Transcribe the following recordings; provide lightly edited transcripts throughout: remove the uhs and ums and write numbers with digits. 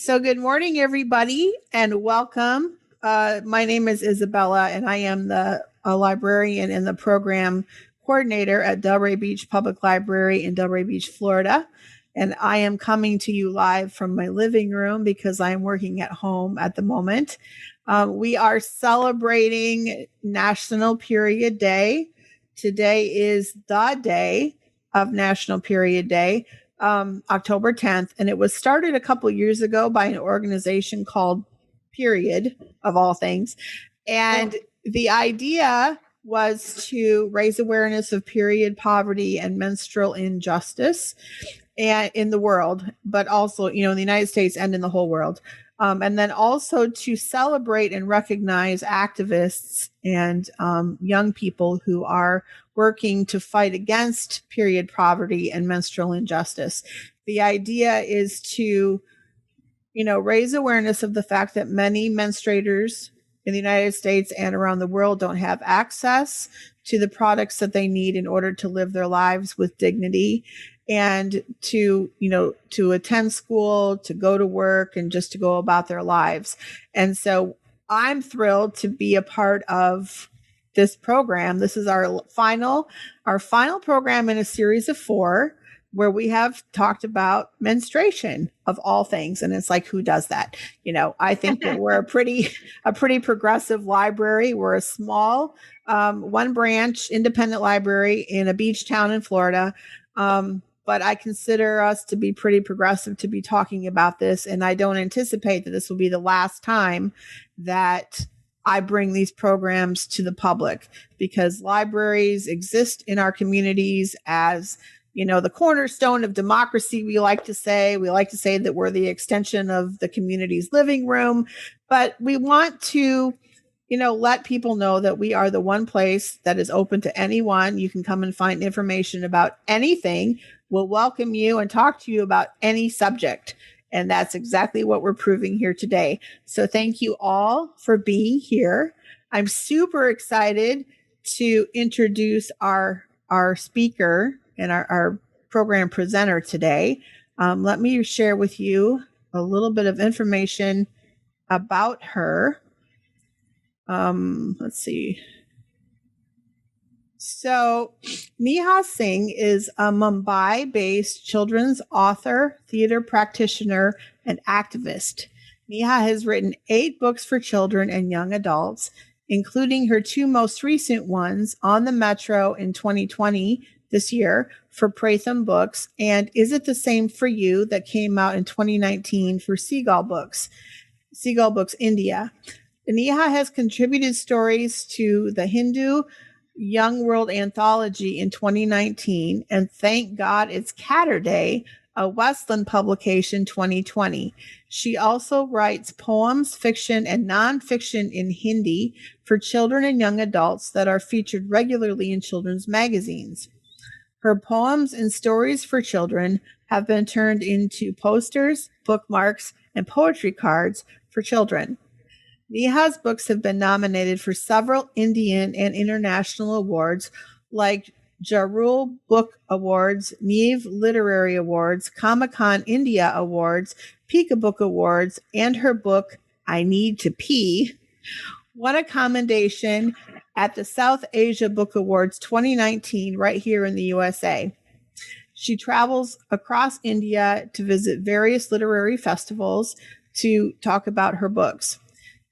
So good morning, everybody, and welcome. My name is Isabella, and I am the librarian and the program coordinator at Delray Beach Public Library in Delray Beach, Florida. And I am coming to you live from my living room because I am working at home at the moment. We are celebrating National Period Day. Today is the day of National Period Day. October 10th, and it was started a couple years ago by an organization called Period, of all things. And the idea was to raise awareness of period poverty and menstrual injustice and in the world, but also, in the United States and in the whole world. And then also to celebrate and recognize activists and young people who are working to fight against period poverty and menstrual injustice. The idea is to, raise awareness of the fact that many menstruators in the United States and around the world don't have access to the products that they need in order to live their lives with dignity and to attend school, to go to work, and just to go about their lives. And so I'm thrilled to be a part of this program. This is our final program in a series of 4 where we have talked about menstruation of all things. And it's like, who does that? I think that we're a pretty progressive library. We're a small, one branch independent library in a beach town in Florida. But I consider us to be pretty progressive to be talking about this. And I don't anticipate that this will be the last time that I bring these programs to the public, because libraries exist in our communities as, the cornerstone of democracy. We like to say that we're the extension of the community's living room, but we want to, let people know that we are the one place that is open to anyone. You can come and find information about anything. We'll welcome you and talk to you about any subject. And that's exactly what we're proving here today. So thank you all for being here. I'm super excited to introduce our speaker and our program presenter today. Let me share with you a little bit of information about her. Let's see. So Neha Singh is a Mumbai-based children's author, theater practitioner, and activist. Neha has written 8 books for children and young adults, including her 2 most recent ones, On the Metro in 2020, this year, for Pratham Books, and Is It the Same for You, that came out in 2019 for Seagull Books India. Neha has contributed stories to the Hindu Young World Anthology in 2019 and Thank God It's Catterday, a Westland publication, 2020. She also writes poems, fiction, and nonfiction in Hindi for children and young adults that are featured regularly in children's magazines. Her poems and stories for children have been turned into posters, bookmarks, and poetry cards for children. Neha's books have been nominated for several Indian and international awards like Jarul Book Awards, Neve Literary Awards, Comic-Con India Awards, Pika Book Awards, and her book, I Need to Pee, won a commendation at the South Asia Book Awards 2019 right here in the USA. She travels across India to visit various literary festivals to talk about her books.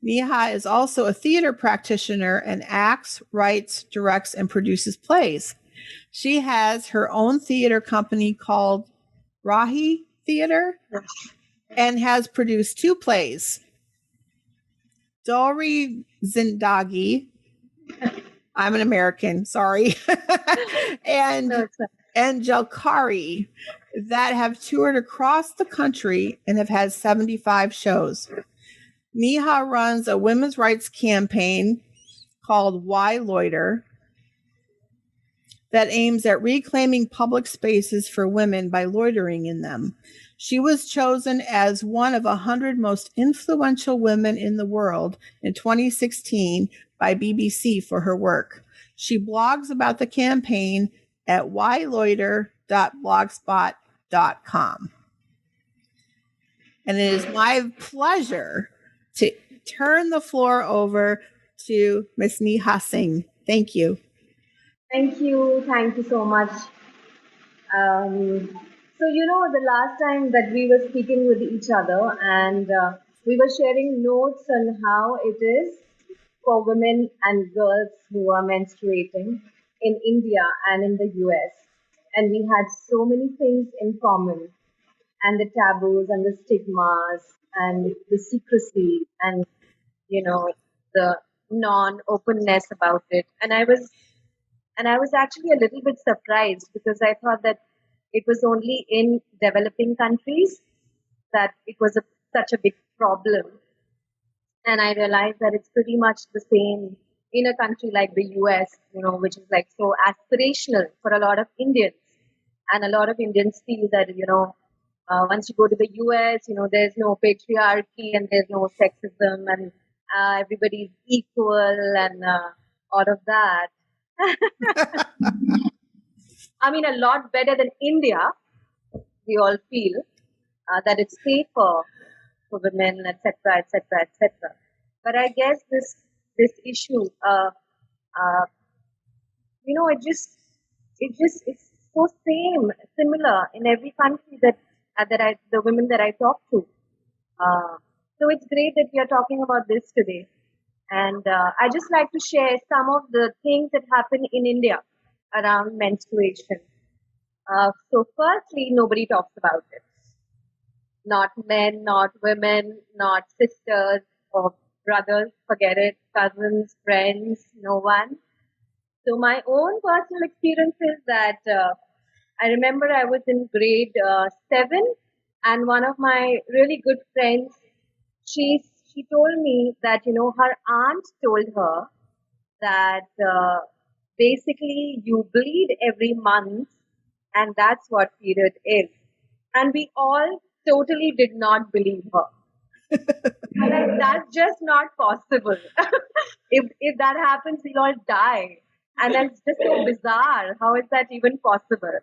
Neha is also a theater practitioner and acts, writes, directs, and produces plays. She has her own theater company called Rahi Theater and has produced 2 plays. Dori Zindagi, I'm an American, sorry, and Jalkari, that have toured across the country and have had 75 shows. Neha runs a women's rights campaign called Why Loiter that aims at reclaiming public spaces for women by loitering in them. She was chosen as one of 100 most influential women in the world in 2016 by BBC for her work. She blogs about the campaign at whyloiter.blogspot.com. And it is my pleasure to turn the floor over to Miss Neha Singh. Thank you. Thank you. Thank you so much. The last time that we were speaking with each other and we were sharing notes on how it is for women and girls who are menstruating in India and in the US. And we had so many things in common, and the taboos and the stigmas and the secrecy and, you know, the non openness about it. And I was actually a little bit surprised because I thought that it was only in developing countries that it was such a big problem. And I realized that it's pretty much the same in a country like the US, which is like so aspirational for a lot of Indians. And a lot of Indians feel that, once you go to the US, there's no patriarchy and there's no sexism and everybody's equal and all of that. I mean, a lot better than India. We all feel that it's safer for women, etc., etc., etc. But I guess this issue, it's so similar in every country that the women that I talk to. So it's great that we are talking about this today. And I just like to share some of the things that happen in India around menstruation. So firstly, nobody talks about it. Not men, not women, not sisters or brothers, forget it, cousins, friends, no one. So my own personal experience is that I remember I was in grade 7 and one of my really good friends, she told me that, her aunt told her that basically you bleed every month and that's what period is. And we all totally did not believe her. And that's just not possible. if that happens, we'll all die. And that's just so bizarre. How is that even possible?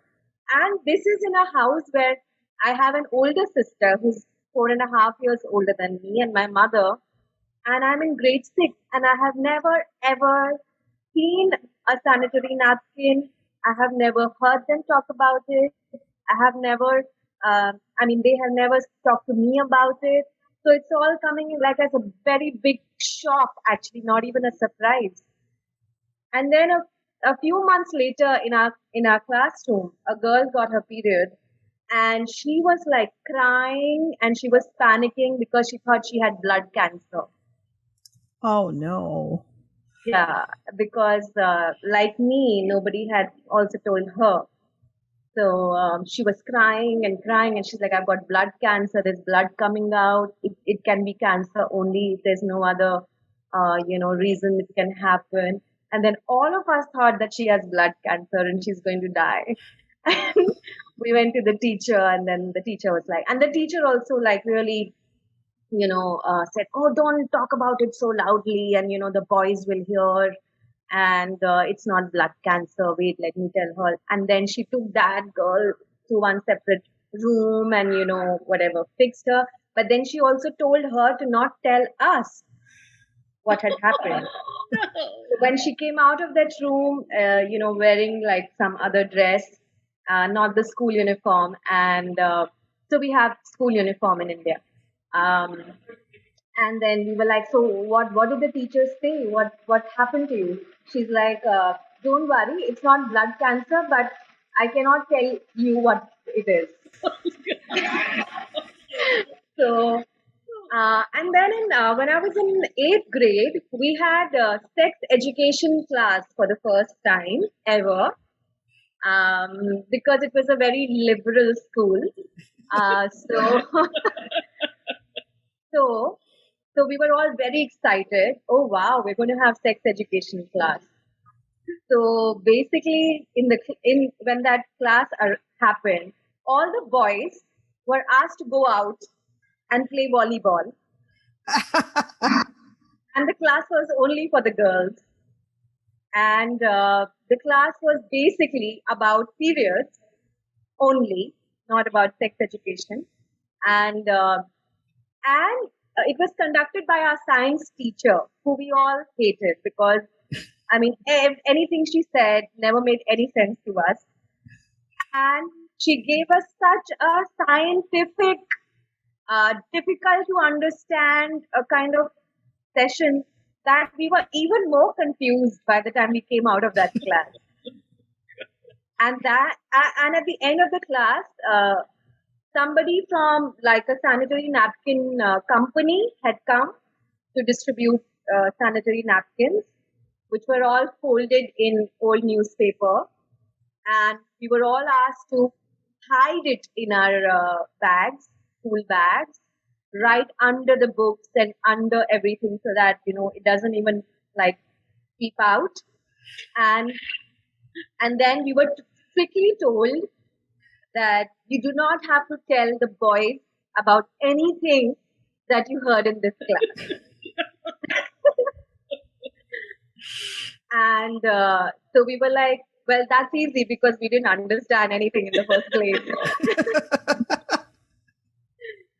And this is in a house where I have an older sister who's 4.5 years older than me and my mother. And I'm in grade 6 and I have never ever seen a sanitary napkin. I have never heard them talk about it. I have never, they have never talked to me about it. So it's all coming in like as a very big shock, actually, not even a surprise. And then a few months later in our classroom, a girl got her period and she was like crying and she was panicking because she thought she had blood cancer. Oh no. Yeah, because like me, nobody had also told her. So she was crying and she's like, I've got blood cancer. There's blood coming out. It can be cancer only if there's no other, reason it can happen. And then all of us thought that she has blood cancer and she's going to die. And we went to the teacher and then the teacher was like, and the teacher also like really, said, oh, don't talk about it so loudly. And, the boys will hear and it's not blood cancer. Wait, let me tell her. And then she took that girl to one separate room and, whatever, fixed her. But then she also told her to not tell us what had happened. So when she came out of that room, wearing like some other dress, not the school uniform. And so we have school uniform in India. And then we were like, so what did the teachers say? What happened to you? She's like, don't worry, it's not blood cancer, but I cannot tell you what it is. So, and then when I was in 8th grade, we had a sex education class for the first time ever, because it was a very liberal school. So we were all very excited. Oh wow, we're going to have sex education class. So basically, when that class happened, all the boys were asked to go out and play volleyball, and the class was only for the girls. And the class was basically about periods only, not about sex education. And And it was conducted by our science teacher, who we all hated because, I mean, anything she said never made any sense to us. And she gave us such a scientific, difficult to understand a kind of session that we were even more confused by the time we came out of that class. And at the end of the class, somebody from like a sanitary napkin company had come to distribute sanitary napkins, which were all folded in old newspaper, and we were all asked to hide it in our bags, school bags, right under the books and under everything, so that it doesn't even like peep out. And and then we were strictly told that you do not have to tell the boys about anything that you heard in this class. And so we were like, well, that's easy because we didn't understand anything in the first place.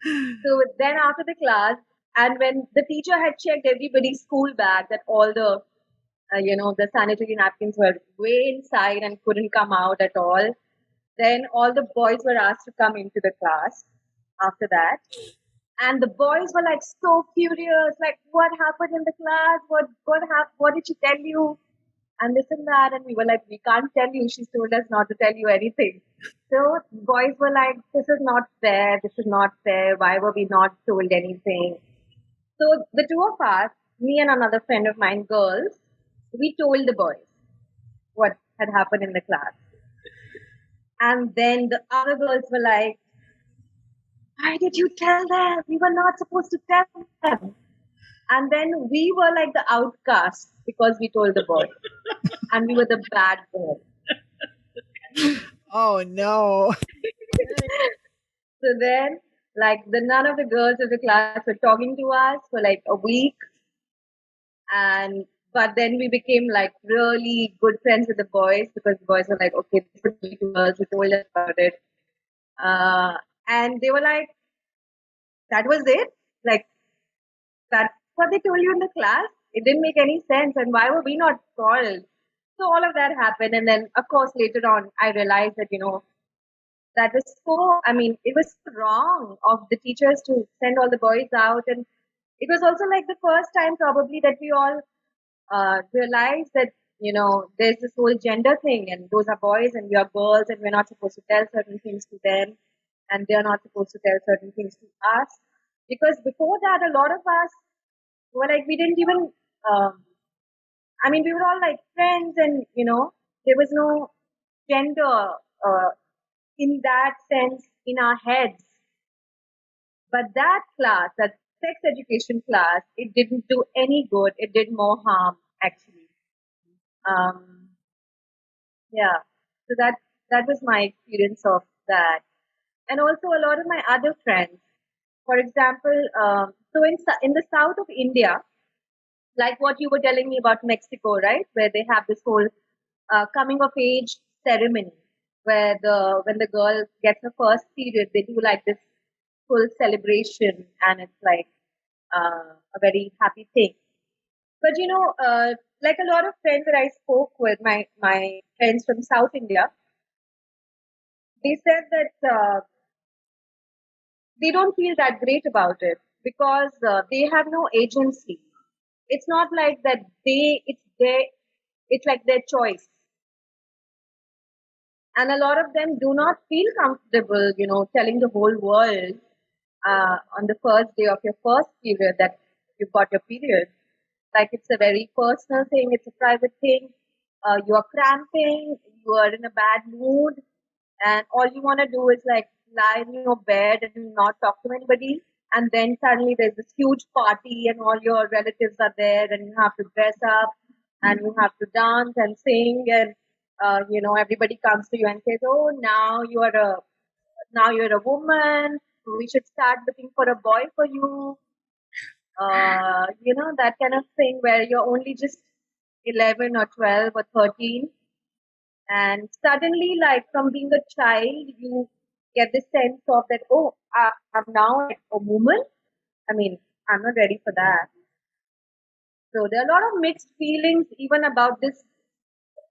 So then after the class, and when the teacher had checked everybody's school bag, that all the sanitary napkins were way inside and couldn't come out at all, then all the boys were asked to come into the class after that. And the boys were like so curious, like what happened in the class? What happened? What did she tell you? And this and that. And we were like, we can't tell you. She's told us not to tell you anything. So boys were like, this is not fair. This is not fair. Why were we not told anything? So the two of us, me and another friend of mine, girls, we told the boys what had happened in the class. And then the other girls were like, why did you tell them? We were not supposed to tell them. And then we were like the outcasts because we told the boys. And we were the bad girls. Oh no. So then, like, none of the girls of the class were talking to us for like a week. But then we became like really good friends with the boys because the boys were like, okay, this would be girls who told us about it. And they were like, that was it? Like, that's what they told you in the class? It didn't make any sense. And why were we not called? So all of that happened. And then, of course, later on, I realized that, that was it was wrong of the teachers to send all the boys out. And it was also like the first time probably that we all realized that, there's this whole gender thing and those are boys and we are girls and we're not supposed to tell certain things to them and they're not supposed to tell certain things to us. Because before that, a lot of us were like, we didn't even, we were all like friends and, there was no gender in that sense in our heads. But that class, that sex education class, it didn't do any good. It did more harm, actually. Yeah. So that was my experience of that. And also a lot of my other friends, for example, so in the south of India, like what you were telling me about Mexico, right, where they have this whole coming of age ceremony, where when the girl gets her first period, they do like this full celebration, and it's like a very happy thing. But like a lot of friends that I spoke with, my friends from South India, they said that they don't feel that great about it because they have no agency. It's not like that it's like their choice. And a lot of them do not feel comfortable, telling the whole world on the first day of your first period that you've got your period. Like it's a very personal thing, it's a private thing. You are cramping, you are in a bad mood, and all you want to do is like lie in your bed and not talk to anybody. And then suddenly there's this huge party, and all your relatives are there, and you have to dress up, and you have to dance and sing, and everybody comes to you and says, "Oh, now you're a woman. We should start looking for a boy for you." That kind of thing where you're only just 11 or 12 or 13. And suddenly, like from being a child, you get this sense of that, oh, I'm now a woman. I mean, I'm not ready for that. So there are a lot of mixed feelings even about this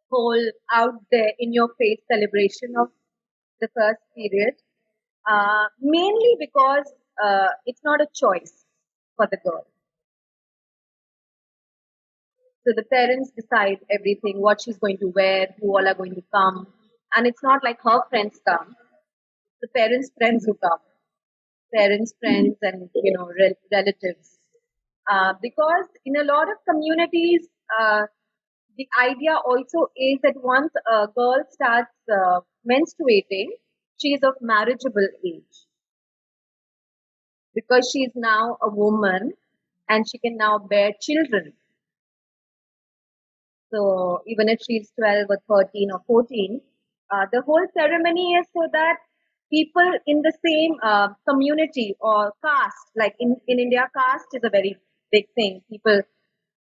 whole out there in your face celebration of the first period. Mainly because it's not a choice for the girl. So the parents decide everything, what she's going to wear, who all are going to come. And it's not like her friends come, the parents' friends who come, parents, friends, and relatives. Because in a lot of communities, the idea also is that once a girl starts menstruating, she is of marriageable age because she is now a woman and she can now bear children. So even if she's 12 or 13 or 14, the whole ceremony is so that people in the same community or caste, like in India, caste is a very big thing. People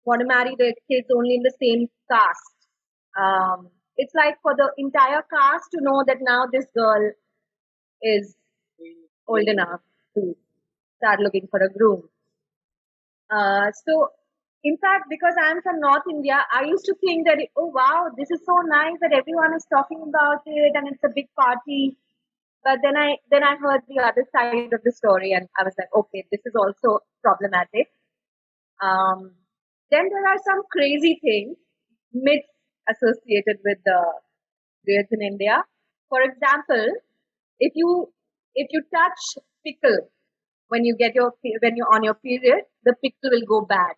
want to marry their kids only in the same caste. It's like for the entire caste to know that now this girl is old enough to start looking for a groom. So, in fact, because I'm from North India, I used to think that, oh wow, this is so nice that everyone is talking about it and it's a big party. But then I heard the other side of the story and I was like, okay, this is also problematic. Um, then there are some crazy things, myths associated with the grades in India. For example, if you touch pickle when you're on your period, the pickle will go bad.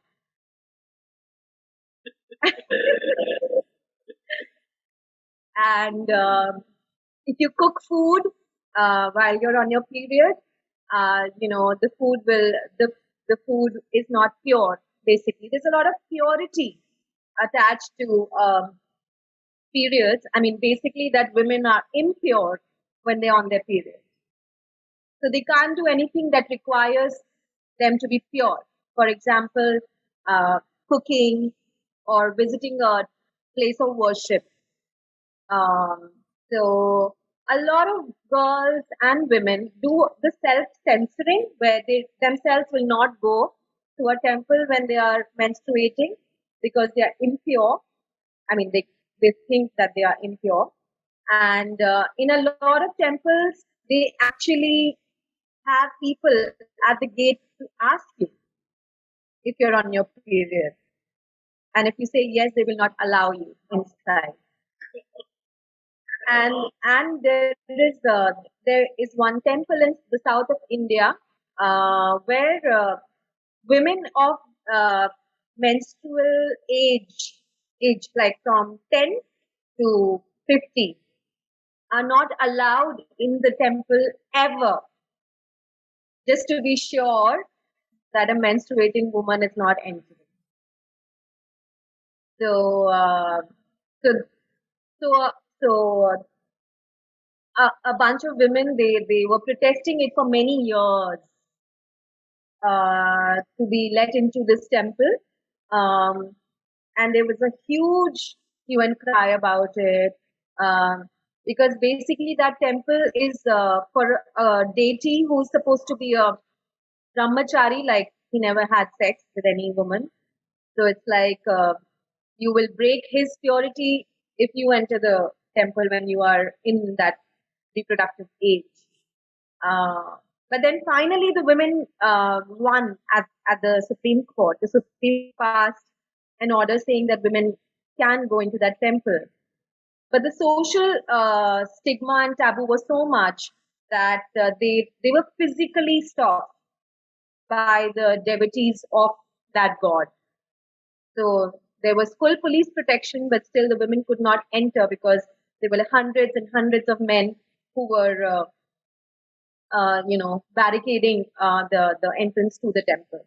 And if you cook food while you're on your period, the the food is not pure. Basically, there's a lot of purity attached to periods. I mean, basically, that women are impure when they're on their period, so they can't do anything that requires them to be pure. For example, uh, cooking or visiting a place of worship. Um, so a lot of girls and women do the self-censoring where they themselves will not go to a temple when they are menstruating because they are impure. I mean, they think that they are impure. And in a lot of temples, they actually have people at the gate to ask you if you're on your period. And if you say yes, they will not allow you inside. And there is one temple in the south of India where women of uh, menstrual age like from 10 to 50 are not allowed in the temple ever, just to be sure that a menstruating woman is not entering. So so so so a bunch of women they were protesting it for many years to be let into this temple, um, and there was a huge hue and cry about it, because basically that temple is for a deity who's supposed to be a brahmachari, like he never had sex with any woman. So it's like you will break his purity if you enter the temple when you are in that reproductive age. Uh, but then finally, the women won at the Supreme Court. The Supreme passed an order saying that women can go into that temple. But the social stigma and taboo was so much that they were physically stopped by the devotees of that god. So there was full police protection, but still the women could not enter because there were hundreds and hundreds of men who were barricading the entrance to the temple.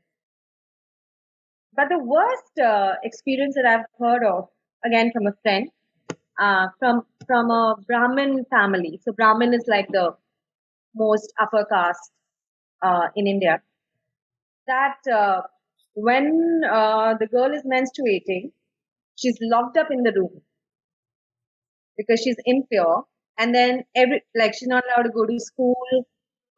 But the worst experience that I've heard of, again from a friend, from a Brahmin family. So Brahmin is like the most upper caste in India. That when the girl is menstruating, she's locked up in the room because she's impure, and then she's not allowed to go to school,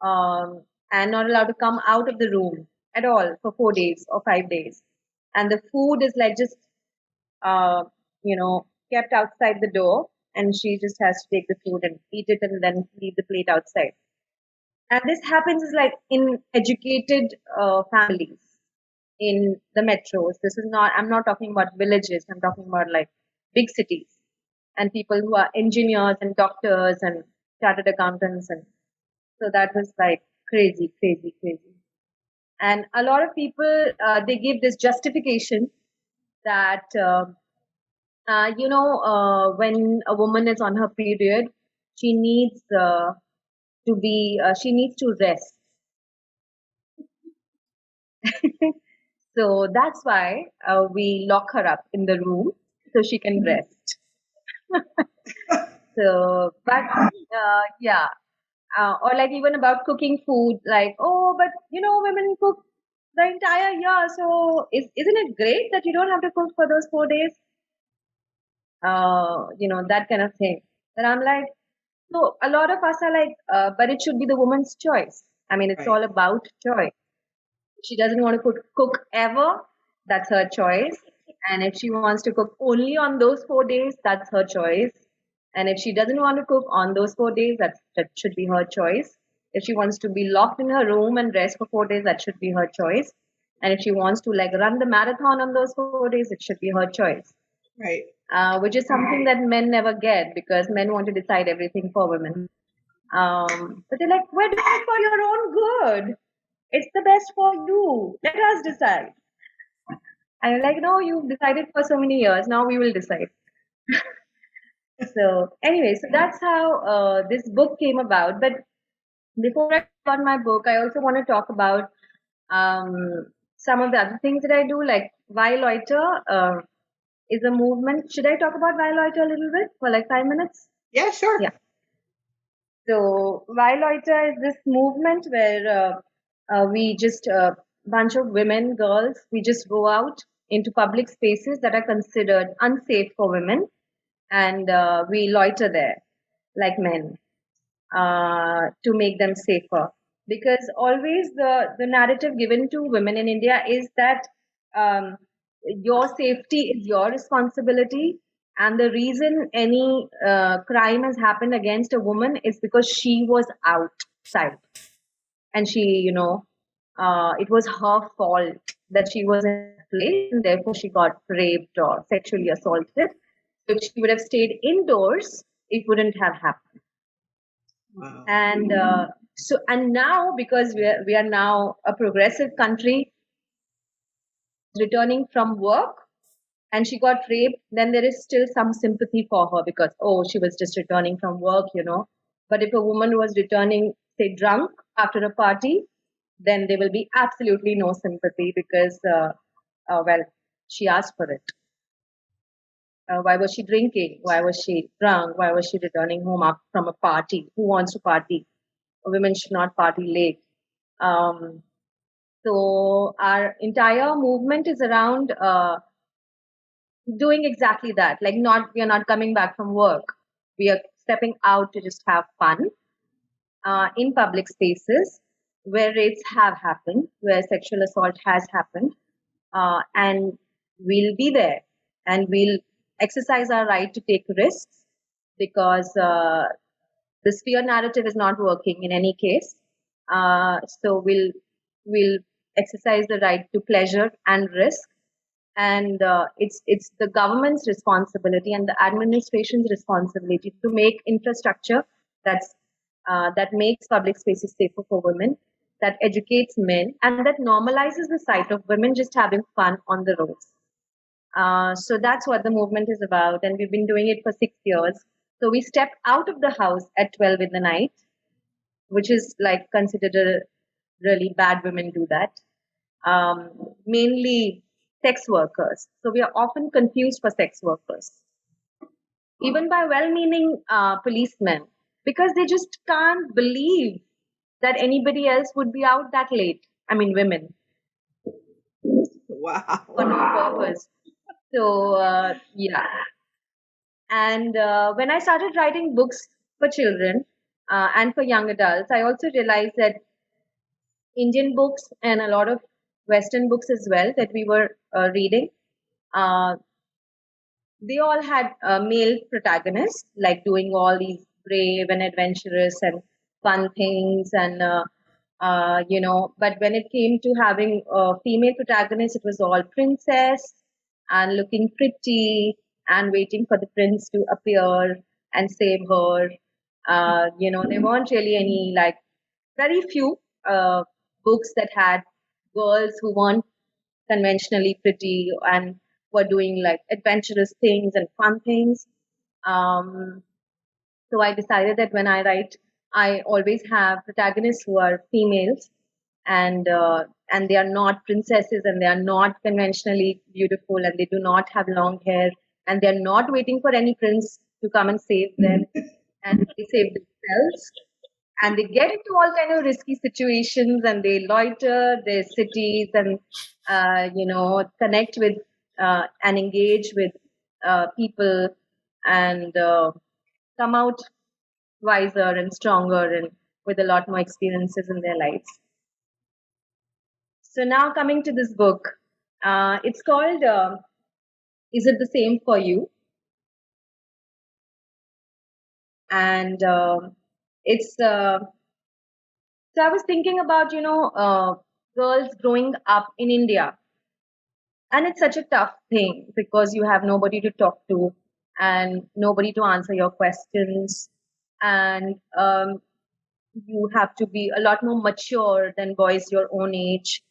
and not allowed to come out of the room at all for 4 days or 5 days. And the food is like just, uh, kept outside the door, and she just has to take the food and eat it and then leave the plate outside. And this happens is like in educated families in the metros. This is not, I'm not talking about villages, I'm talking about like big cities and people who are engineers and doctors and chartered accountants. And so that was like crazy, crazy, crazy. And a lot of people, they give this justification that, when a woman is on her period, she needs she needs to rest. So that's why we lock her up in the room so she can rest. So, but yeah, or like even about cooking food, like, oh, but women cook the entire year, so isn't it great that you don't have to cook for those 4 days? That kind of thing. And I'm like, so a lot of us are like, but it should be the woman's choice. I mean, it's all about choice. If she doesn't want to cook ever, that's her choice. And if she wants to cook only on those 4 days, that's her choice. And if she doesn't want to cook on those 4 days, that should be her choice. If she wants to be locked in her room and rest for 4 days, that should be her choice. And if she wants to like run the marathon on those 4 days, it should be her choice. Right. Which is something that men never get because men want to decide everything for women. But they're like, we're doing it for your own good. It's the best for you. Let us decide. And I'm like, no, you've decided for so many years. Now we will decide. So anyway, so that's how this book came about. But before I talk about my book, I also want to talk about some of the other things that I do, like Why Loiter is a movement. Should I talk about Why Loiter a little bit for like 5 minutes? Yeah, sure. Yeah. So Why Loiter is this movement where we just bunch of women, girls, we just go out into public spaces that are considered unsafe for women, and we loiter there like men to make them safer. Because always the narrative given to women in India is that your safety is your responsibility, and the reason any crime has happened against a woman is because she was outside and she, it was her fault that she was in a place and therefore she got raped or sexually assaulted. If she would have stayed indoors, it wouldn't have happened. Wow. And and now, because we are now a progressive country, returning from work and she got raped, then there is still some sympathy for her because, oh, she was just returning from work, But if a woman was returning, say, drunk after a party, then there will be absolutely no sympathy because, well, she asked for it. Why was she drinking? Why was she drunk? Why was she returning home from a party? Who wants to party? Women should not party late. So our entire movement is around doing exactly that. Like, we are not coming back from work. We are stepping out to just have fun in public spaces where rapes have happened, where sexual assault has happened, and we'll be there and we'll exercise our right to take risks because this fear narrative is not working in any case. So we'll exercise the right to pleasure and risk, and it's the government's responsibility and the administration's responsibility to make infrastructure that makes public spaces safer for women, that educates men, and that normalizes the sight of women just having fun on the roads. So that's what the movement is about, and we've been doing it for 6 years. So we step out of the house at 12 in the night, which is like considered a really bad. Women do that. Mainly sex workers. So we are often confused for sex workers, even by well-meaning policemen, because they just can't believe that anybody else would be out that late. I mean, women. Wow. For no purpose. So, yeah. And when I started writing books for children and for young adults, I also realized that Indian books and a lot of Western books as well that we were reading. Uh, they all had male protagonists, like doing all these brave and adventurous and fun things, and but when it came to having a female protagonist, it was all princess and looking pretty and waiting for the prince to appear and save her. There weren't really any, like, very few books that had girls who weren't conventionally pretty and were doing like adventurous things and fun things. Um, so I decided that when I write, I always have protagonists who are females, and they are not princesses, and they are not conventionally beautiful, and they do not have long hair, and they are not waiting for any prince to come and save them, and they save themselves, and they get into all kind of risky situations, and they loiter their cities, and connect with and engage with people, and come out wiser and stronger and with a lot more experiences in their lives. So now coming to this book, it's called Is It the Same for You? And it's so I was thinking about, girls growing up in India. And it's such a tough thing because you have nobody to talk to and nobody to answer your questions. And you have to be a lot more mature than boys your own age.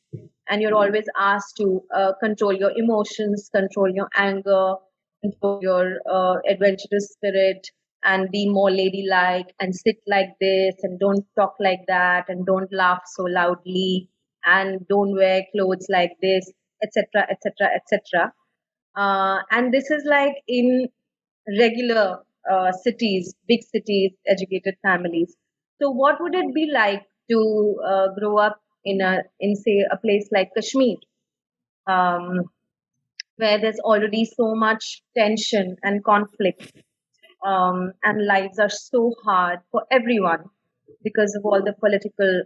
And you're always asked to control your emotions, control your anger, control your adventurous spirit, and be more ladylike and sit like this and don't talk like that and don't laugh so loudly and don't wear clothes like this, etc., etc., etc. And this is like in regular cities, big cities, educated families. So, what would it be like to grow up in say a place like Kashmir, um, where there's already so much tension and conflict, and lives are so hard for everyone because of all the political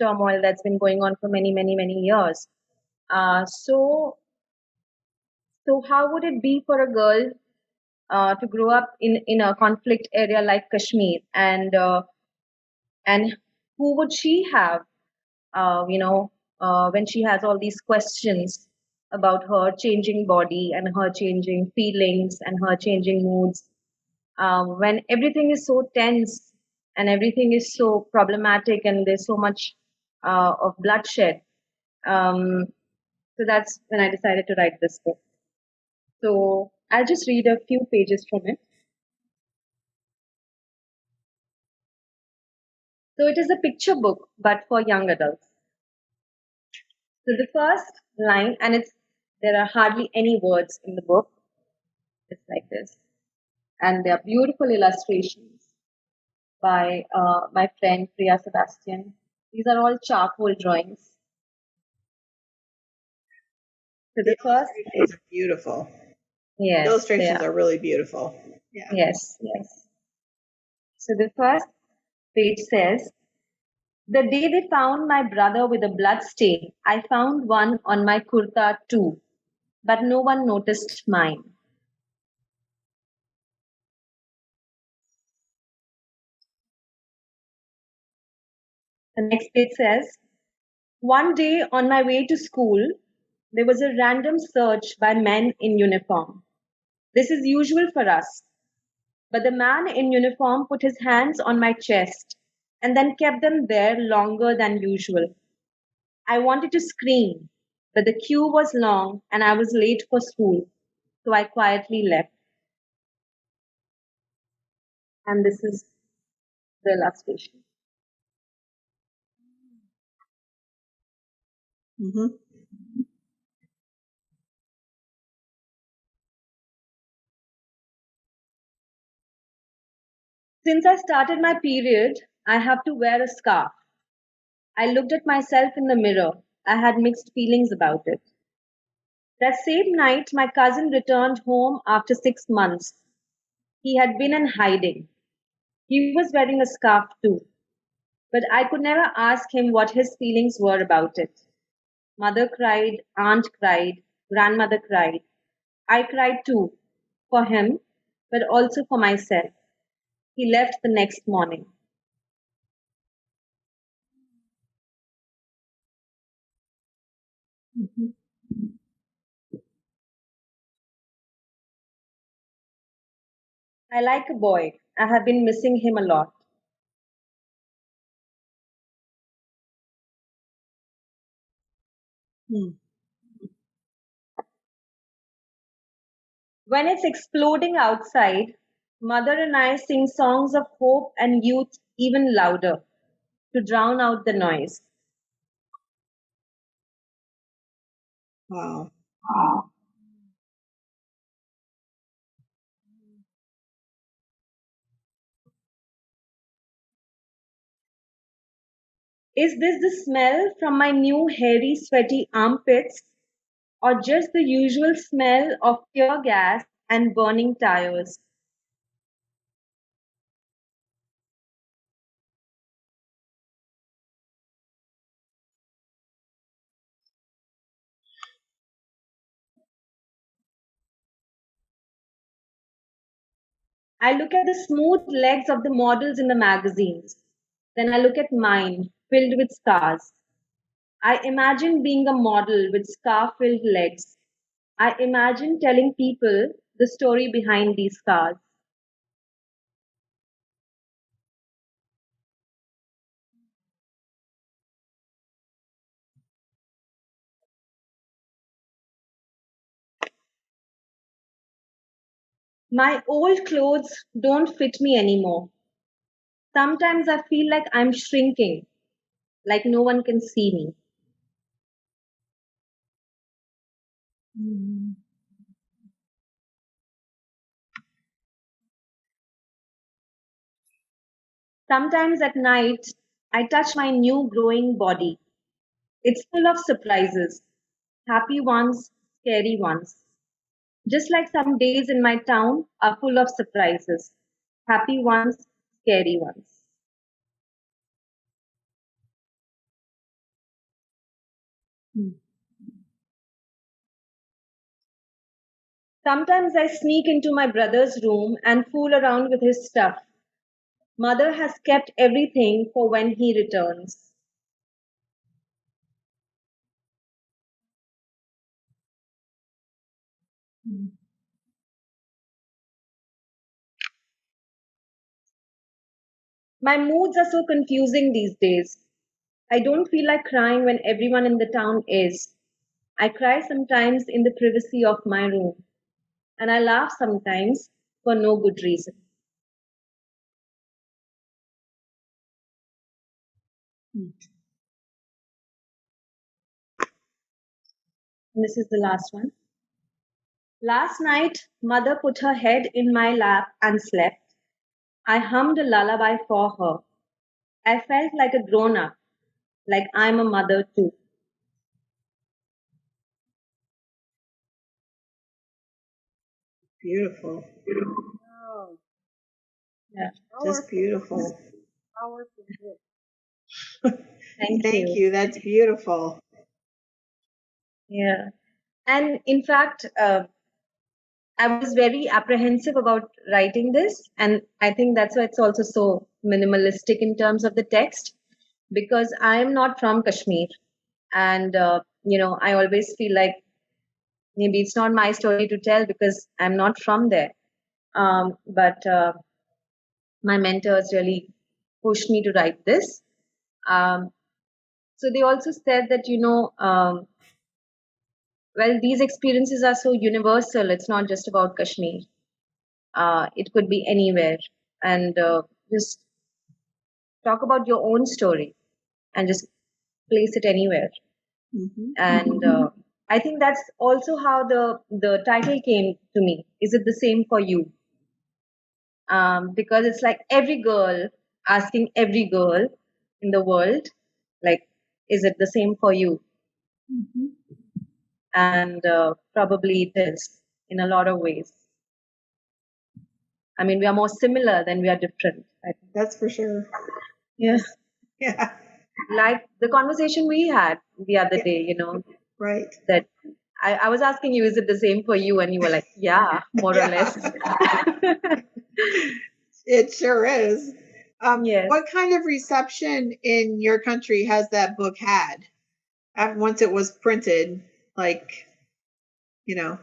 turmoil that's been going on for many, many, many years. So how would it be for a girl to grow up in a conflict area like Kashmir, and who would she have, uh, you know, when she has all these questions about her changing body and her changing feelings and her changing moods, when everything is so tense and everything is so problematic and there's so much of bloodshed. Um, so that's when I decided to write this book. So I'll just read a few pages from it. So it is a picture book, but for young adults. So the first line, and there are hardly any words in the book. It's like this, and there are beautiful illustrations by my friend Priya Sebastian. These are all charcoal drawings. So the first Illustrations are beautiful. yes, Illustrations are really beautiful. Yeah. yes, yes. So the first page says, "The day they found my brother with a blood stain, I found one on my kurta too, but no one noticed mine." The next page says, "One day on my way to school, there was a random search by men in uniform. This is usual for us, but the man in uniform put his hands on my chest and then kept them there longer than usual. I wanted to scream, but the queue was long and I was late for school, so I quietly left." And this is the illustration. Mm-hmm. Since I started my period, I have to wear a scarf. I looked at myself in the mirror. I had mixed feelings about it. That same night, my cousin returned home after 6 months. He had been in hiding. He was wearing a scarf too, but I could never ask him what his feelings were about it. Mother cried, aunt cried, grandmother cried. I cried too, for him, but also for myself. He left the next morning. Mhm. I like a boy. I have been missing him a lot. Hmm. When it's exploding outside, mother and I sing songs of hope and youth even louder to drown out the noise. Wow. Is this the smell from my new hairy, sweaty armpits, or just the usual smell of tear gas and burning tires? I look at the smooth legs of the models in the magazines. Then I look at mine, filled with scars. I imagine being a model with scar filled legs. I imagine telling people the story behind these scars. My old clothes don't fit me anymore. Sometimes I feel like I'm shrinking, like no one can see me. Mhm. Sometimes at night, I touch my new growing body. It's full of surprises, happy ones, scary ones. Just like some days in my town are full of surprises, happy ones, scary ones. Hmm. Sometimes I sneak into my brother's room and fool around with his stuff. Mother has kept everything for when he returns. Hmm. My moods are so confusing these days. I don't feel like crying when everyone in the town is. I cry sometimes in the privacy of my room, and I laugh sometimes for no good reason. Hmm. And this is the last one. Last night, mother put her head in my lap and slept. I hummed a lullaby for her. I felt like a grown up, like I'm a mother too. Beautiful. Wow, Yeah, Just powerful, beautiful. powerful book. thank Thank you. you. That's beautiful. Yeah. And in fact, I was very apprehensive about writing this. And I think that's why it's also so minimalistic in terms of the text, because I am not from Kashmir. And, I always feel like maybe it's not my story to tell because I'm not from there. But my mentors really pushed me to write this. Um, so they also said that, well, these experiences are so universal. It's not just about Kashmir. It could be anywhere. And just talk about your own story and just place it anywhere. Hmm. And I think that's also how the title came to me. Is it the same for you? Because it's like every girl asking every girl in the world, like, is it the same for you? Hmm. And probably it is in a lot of ways. I mean, we are more similar than we are different. I think. That's for sure. Yeah. Yeah. like the conversation we had the other day, you know, Right. that I was asking you, is it the same for you? And you were like, yeah, more or Yeah. less. It sure is. Yes. What kind of reception in your country has that book had once it was printed? Like, you know.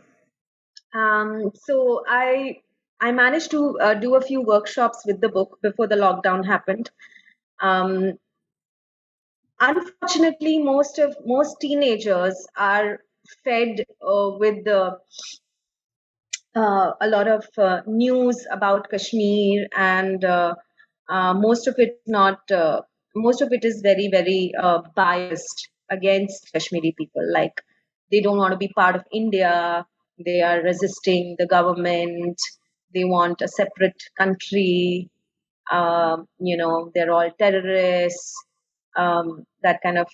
So I managed to do a few workshops with the book before the lockdown happened. Um, Unfortunately, most teenagers are fed with a lot of news about Kashmir, and most of it not most of it is very biased against Kashmiri people. Like they don't want to be part of India. They are resisting the government. They want a separate country. You know, they're all terrorists. That kind of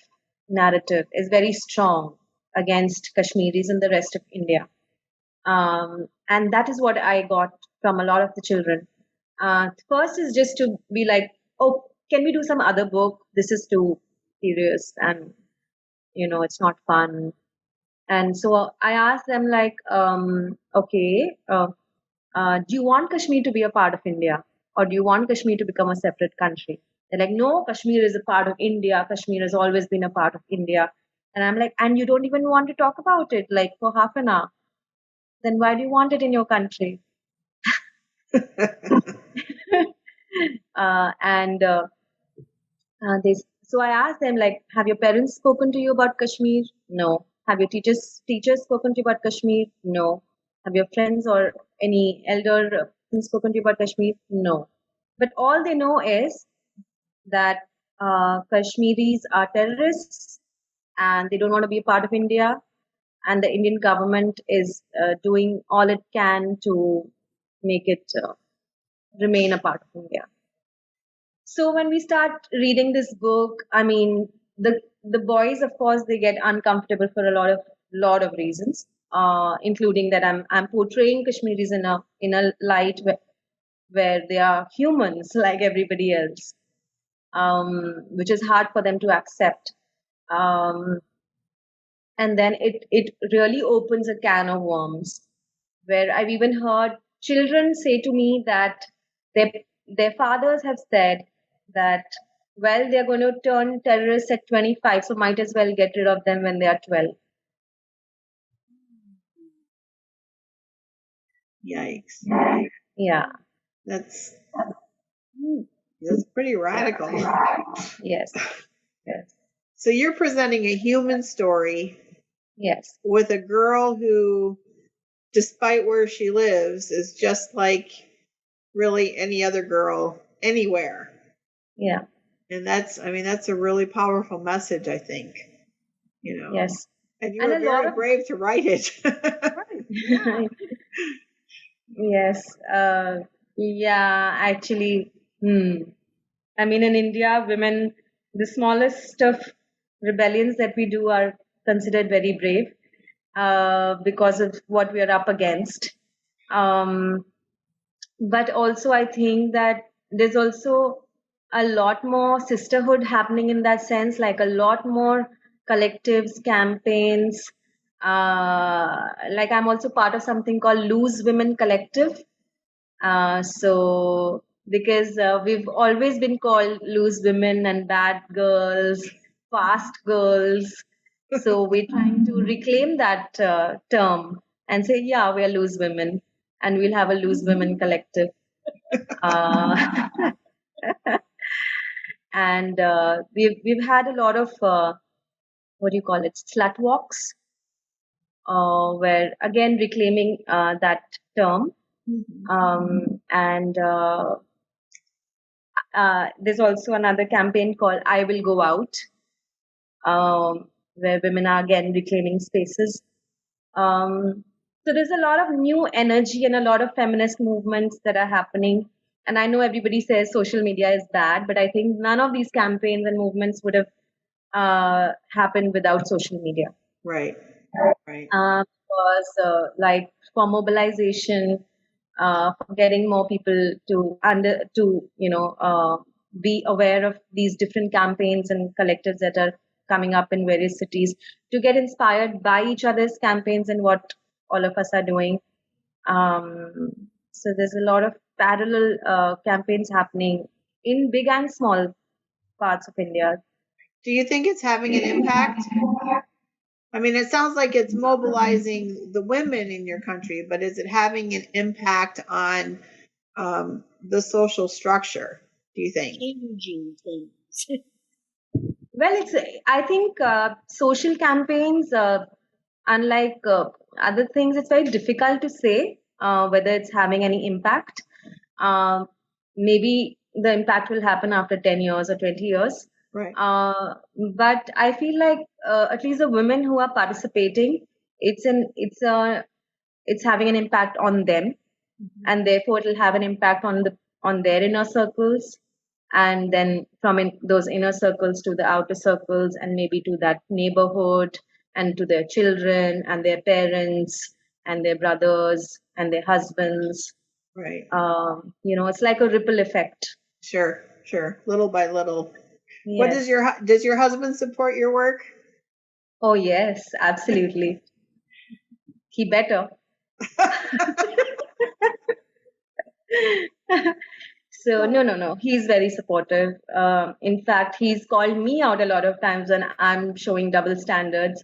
narrative is very strong against Kashmiris and the rest of India. And that is what I got from a lot of the children. First is just to be like, oh, can we do some other book? This is too serious, and you know, it's not fun. And so I asked them like, okay, do you want Kashmir to be a part of India, or do you want Kashmir to become a separate country? They're like, no, Kashmir is a part of India. Kashmir has always been a part of India. And I'm like, and you don't even want to talk about it like for half an hour. Then why do you want it in your country? And they so I asked them like, have your parents spoken to you about Kashmir? No. Have your teachers spoken to you about Kashmir? No. Have your friends or any elder spoken to you about Kashmir? No. But all they know is that Kashmiris are terrorists and they don't want to be a part of India, and the Indian government is doing all it can to make it remain a part of India. So when we start reading this book, I mean, the boys, of course, they get uncomfortable for a lot of reasons, including that I'm portraying Kashmiris in a light where they are humans like everybody else, which is hard for them to accept. Um, and then it really opens a can of worms, where I've even heard children say to me that their their fathers have said that, well, they're going to turn terrorists at 25, so might as well get rid of them when they are 12. Yikes. Yeah. That's that's pretty radical. Yes. Yes. So you're presenting a human story Yes. with a girl who, despite where she lives, is just like really any other girl anywhere. Yeah. And that's a really powerful message, I think. You know. Yes. And you And were a lot very of brave to write it. Yeah. yes. Yeah. Actually, I mean, in India, women, the smallest of rebellions that we do are considered very brave because of what we are up against. Um, but also, I think that there's also a lot more sisterhood happening in that sense, like a lot more collectives, campaigns. Like I'm also part of something called Lose Women Collective. So because we've always been called loose women and bad girls, fast girls. So we're trying to reclaim that term and say, yeah, we are loose women, and we'll have a loose women collective. Uh, and we've had a lot of what do you call it, slut walks, where again reclaiming that term. And there's also another campaign called I Will Go Out, where women are again reclaiming spaces. So there's a lot of new energy and a lot of feminist movements that are happening. And I know everybody says social media is bad, but I think none of these campaigns and movements would have happened without social media. Right. Right. Because like for mobilization, for getting more people to be aware of these different campaigns and collectives that are coming up in various cities, to get inspired by each other's campaigns and what all of us are doing. So there's a lot of parallel campaigns happening in big and small parts of India. Do you think it's having an impact? I mean, it sounds like it's mobilizing the women in your country, but is it having an impact on the social structure, do you think? Changing things. Well, I think social campaigns, unlike other things, it's very difficult to say whether it's having any impact. Maybe the impact will happen after 10 years or 20 years. Right. But I feel like at least the women who are participating, it's having an impact on them, and therefore it will have an impact on their inner circles, and then from those inner circles to the outer circles, and maybe to that neighborhood, and to their children and their parents and their brothers and their husbands. Right. It's like a ripple effect. Sure. Little by little. Yes. What does your husband support your work? Oh yes, absolutely. He better. So no, he's very supportive. In fact, he's called me out a lot of times when I'm showing double standards,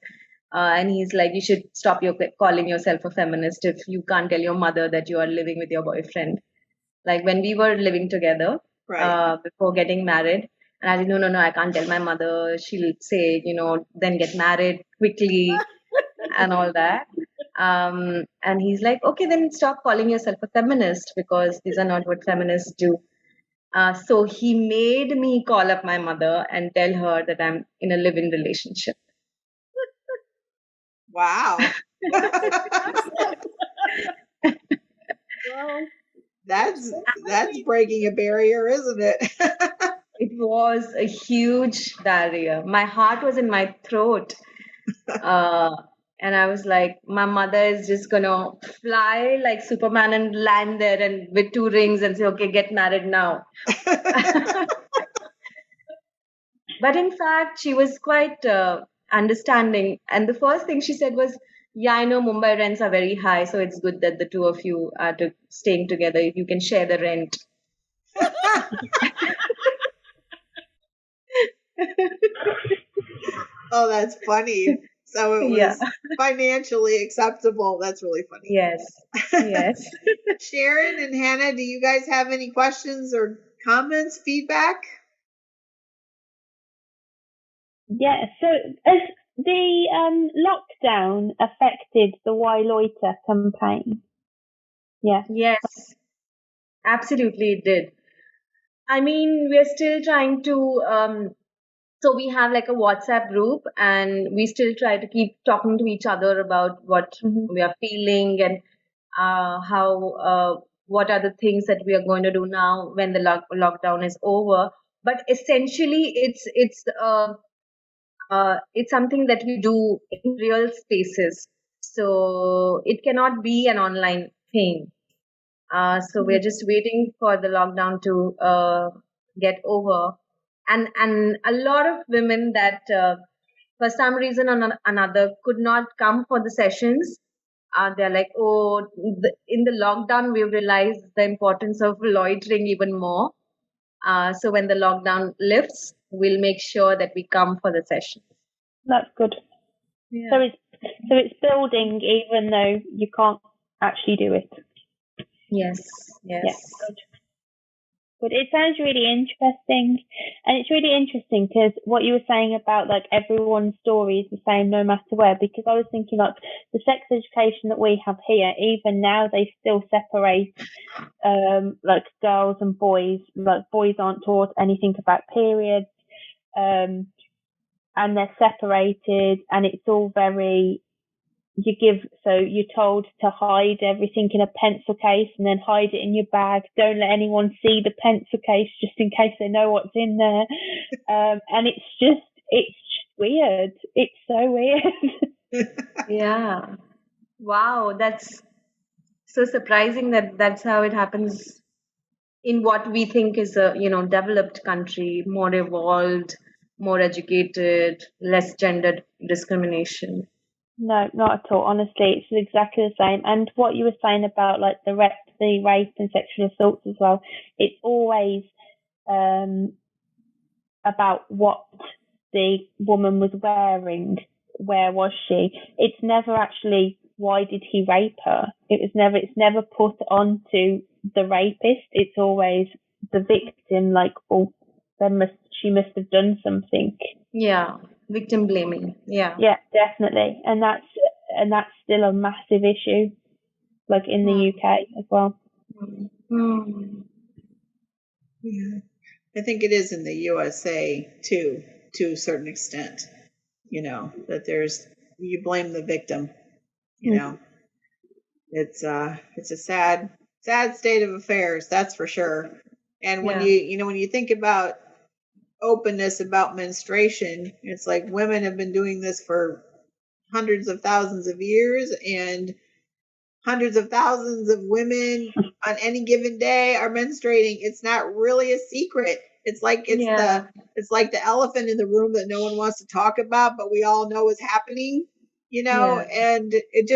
and he's like, you should stop calling yourself a feminist if you can't tell your mother that you are living with your boyfriend. Like when we were living together, right, before getting married, and I said, no, I can't tell my mother. She'll say, then get married quickly and all that. And he's like, okay, then stop calling yourself a feminist, because these are not what feminists do. So he made me call up my mother and tell her that I'm in a live-in relationship. Wow. Well, that's breaking a barrier, isn't it? It was a huge barrier. My heart was in my throat. And I was like, my mother is just gonna fly like Superman and land there and with 2 rings and say, okay, get married now. But in fact, she was quite understanding. And the first thing she said was, yeah, I know Mumbai rents are very high, so it's good that the two of you are staying together. You can share the rent. Oh, that's funny. So it was financially acceptable. That's really funny. Yes. Sharon and Hannah, do you guys have any questions or comments, feedback? Yeah, so as the lockdown affected the Why Loiter campaign? Yeah. Yes, absolutely it did. I mean, we're still trying to, so we have like a WhatsApp group, and we still try to keep talking to each other about what we are feeling, and what are the things that we are going to do now when the lockdown is over. But essentially, it's something that we do in real spaces. So it cannot be an online thing. So we're just waiting for the lockdown to get over. And a lot of women that for some reason or another could not come for the sessions, they're like, in the lockdown, we realized the importance of loitering even more. So when the lockdown lifts, we'll make sure that we come for the session. That's good. Yeah. So it's building even though you can't actually do it. Yes. Yeah, good. But it sounds really interesting, and it's really interesting because what you were saying about like everyone's story is the same no matter where, because I was thinking like the sex education that we have here, even now they still separate like girls and boys. Like boys aren't taught anything about periods, and they're separated, and it's all very you're told to hide everything in a pencil case and then hide it in your bag. Don't let anyone see the pencil case just in case they know what's in there. And it's just weird. It's so weird. Yeah. Wow, that's so surprising that that's how it happens in what we think is a developed country, more evolved, more educated, less gender discrimination. No, not at all. Honestly, it's exactly the same. And what you were saying about like the rape and sexual assaults as well, it's always about what the woman was wearing. Where was she? It's never actually why did he rape her. It's never put onto the rapist. It's always the victim. Like, oh, she must have done something. Yeah, victim blaming. Yeah. Yeah, definitely, and that's still a massive issue, like in the UK as well. Mm. Yeah. I think it is in the USA too, to a certain extent. That you blame the victim. It's a sad state of affairs, that's for sure. And when when you think about openness about menstruation, it's like women have been doing this for hundreds of thousands of years, and hundreds of thousands of women on any given day are menstruating. It's not really a secret. It's like it's like the elephant in the room that no one wants to talk about, but we all know is happening, and it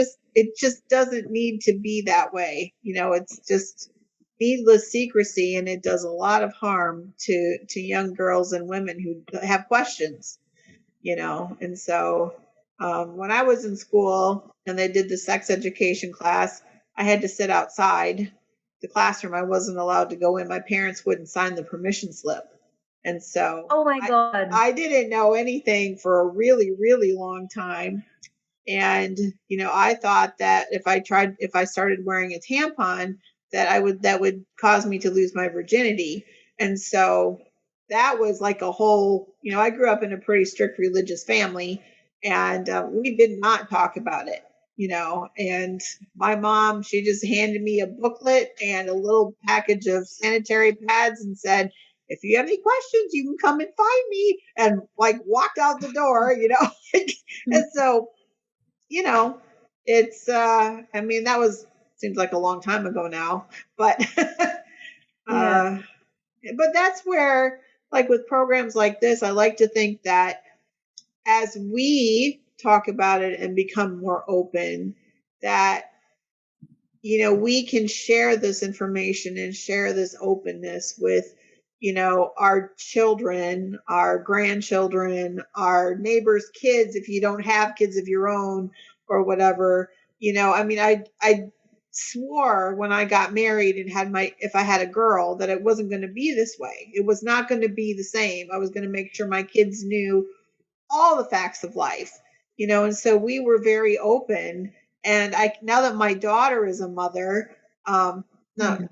just doesn't need to be that way. It's just needless secrecy, and it does a lot of harm to young girls and women who have questions, and so when I was in school and they did the sex education class, I had to sit outside the classroom. I wasn't allowed to go in. My parents wouldn't sign the permission slip. And so oh my God. I didn't know anything for a really, really long time. And, I thought that if I started wearing a tampon, that would cause me to lose my virginity. And so that was like a whole, I grew up in a pretty strict religious family, and we did not talk about it, and my mom, she just handed me a booklet and a little package of sanitary pads and said, if you have any questions, you can come and find me, and like walked out the door, and so, it's that was seems like a long time ago now, but but that's where, like with programs like this, I like to think that as we talk about it and become more open, that we can share this information and share this openness with our children, our grandchildren, our neighbors' kids, if you don't have kids of your own or whatever. I swore when I got married and if I had a girl, that it wasn't going to be this way. It was not going to be the same. I was going to make sure my kids knew all the facts of life, and so we were very open. And now that my daughter is a mother, now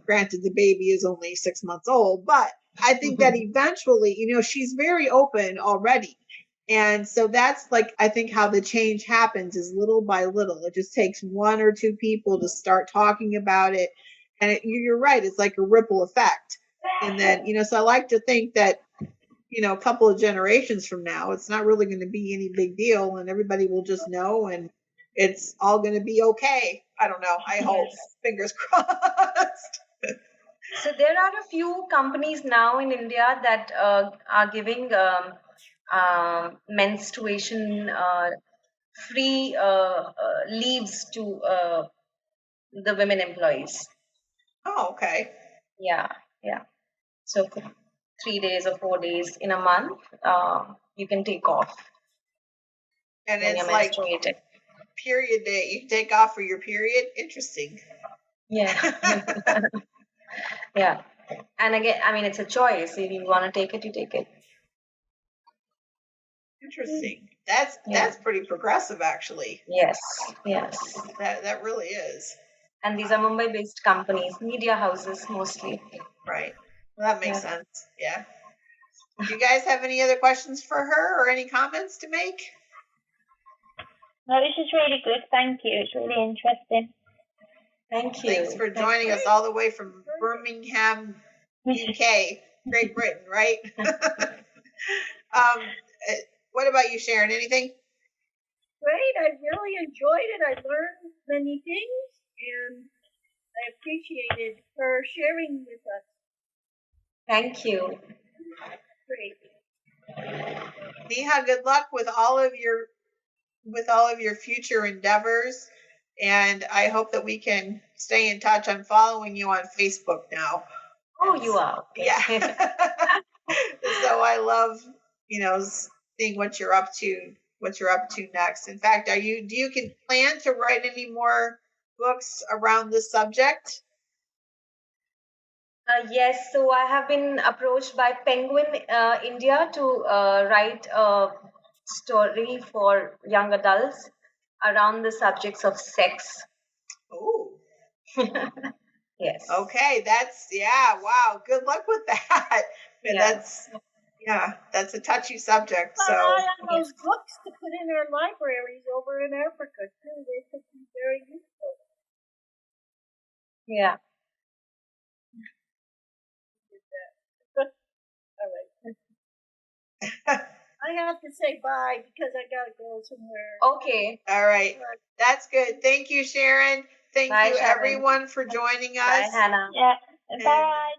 granted the baby is only 6 months old, but I think that eventually, she's very open already. And so that's like, I think how the change happens is little by little. It just takes one or two people to start talking about it. And you're right. It's like a ripple effect. And then, so I like to think that, a couple of generations from now, it's not really going to be any big deal, and everybody will just know, and it's all going to be okay. I don't know. I hope. Fingers crossed. So there are a few companies now in India that are giving menstruation free leaves to the women employees. Oh, okay. Yeah. So for 3 days or 4 days in a month, you can take off. And it's like period day. You can take off for your period. Interesting. Yeah. Yeah. And again, it's a choice. If you want to take it, you take it. Interesting. That's pretty progressive, actually. Yes. That really is. And these are Mumbai-based companies, media houses mostly. Right. Well, that makes sense. Yeah. Do you guys have any other questions for her or any comments to make? No, this is really good. Thank you. It's really interesting. Thank you. Thanks for joining us all the way from Birmingham, UK, Great Britain, right? What about you, Sharon? Anything? Great. I really enjoyed it. I learned many things, and I appreciated her sharing with us Thank you. Great. Neha, good luck with all of your future endeavors, and I hope that we can stay in touch. I'm following you on Facebook now. Oh, you are. Okay. Yeah. So I love, seeing what you're up to next. In fact, do you can plan to write any more books around this subject? Yes, so I have been approached by Penguin India to write a story for young adults around the subjects of sex. Oh. Yes. Okay, wow. Good luck with that. Yeah. That's a touchy subject. But So I have those books to put in our libraries over in Africa too. They could be very useful. Yeah. All right. I have to say bye because I gotta go somewhere. Okay. all right. That's good. Thank you, Sharon. Thank Bye, you Sharon. everyone for joining us. Bye, Hannah. Yeah. And Bye.